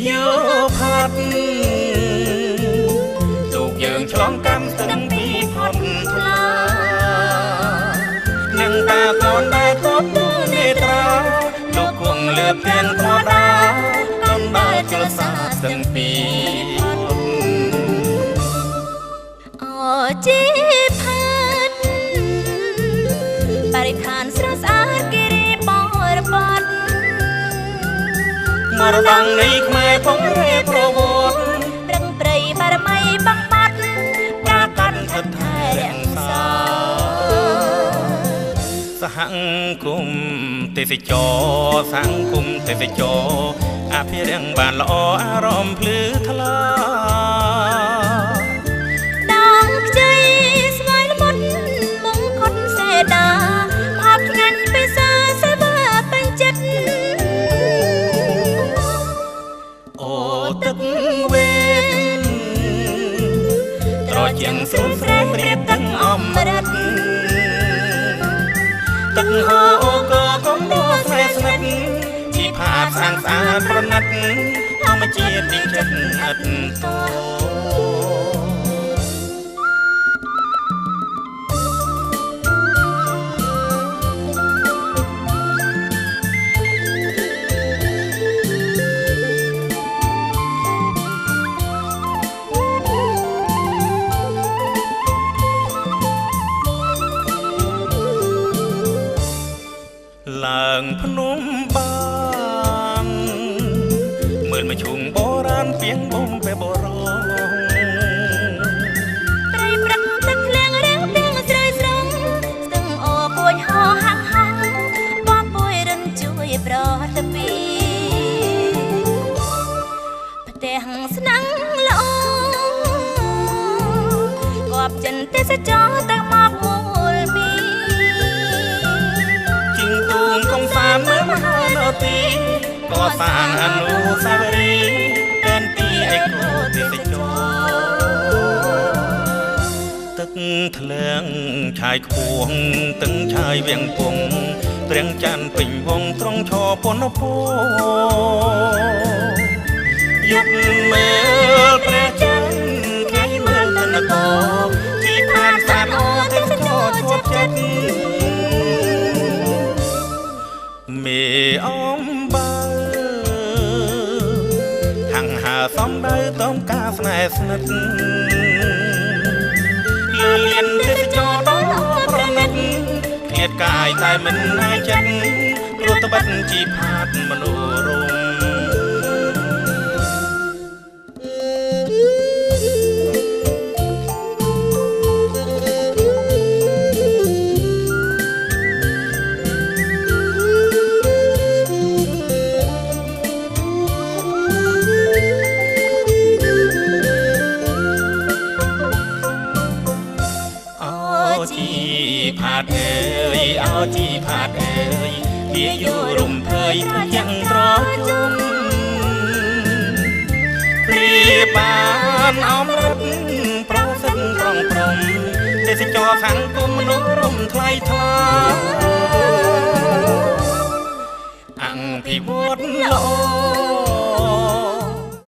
យោផាត់ទូកយើងឆ្លងកម្មស្ទឹងពីផុតថ្លានឹងតាកូនដែលគប់ទូនេត្រាលោកគង់លើផ្ទាំងត្រដាកំដែលជលសាស្ទឹងពីអូជីផាត់បរិស្ថានស្រស់ស្អាតគិរីបរបាត់មរតកនៃខ្មែរពងរេប្រវត្តិរឹងព្រៃបារមីបង្បាត់ការកាន់ថិតថែរក្សាសហគមន៍ទេសចរសង្គមទេសចរអភិរក្សបានល្អអារម្មណ៍ភ្លឺថ្លាដងខ្ចីស្វាយល្មុតមងខុនសេដាផាប់ឆ្ងាញ់ពិសាសេវាពេញចិត្តអូទឹកវេនត្រជាងស្រួលស្រែប្រៀបទឹកអមរិតទឹកហូរក៏កំដរស្នេហ៍ស្និទ្ធជីផាតស្អាតស្អាតប្រណិតធម្មជាតិពីចិត្តឥតតោឡើងភ្នំបានមើលមកឈុំបរាណពីងបំពេបរងព្រៃព្រឹកទឹកលៀងរៀងទាំងស្រីស្រងស្ទឹងអូពួយហោហាក់ហាក់បបពួយរិនជួយប្រតពីផ្ទះស្នាំងល្អគប់ចិនទេសចរទៅមកមូលមីកំសាន្តមើលមហានទីក៏សាងអនុស្សាវរីយ៍เป็นទីអេកូទេសចរទឹកធ្លាក់ឆាយខ្ពស់ទឹកឆាយវាំងពងព្រៀងច័ន្ទពេញវងត្រង់ឈរពនពោយប់មើលព្រះច័ន្ទថ្ងៃមើលទនគរជីផានសានអូទេសចរជួបចិត្តមេអំបើហាំងហើសំដៅតំការស្នេហ៍ស្និទ្ធលឿនលៀនទេសចរដ៏ប្រណិតឃ្លាតកាយតែមិនឯចិត្តព្រោះត្បិតជីផាតមនុស្សរងផាតអើយអោជីផាតអើយវាយោរំភើយទាំងត្រជុំព្រាបានអមរត់ប្រសិទ្ធប្រងព្រំទេសចរសង្គមមនុស្សរំថ្លៃថ្លាអង្គភិវឌ្ឍល្អ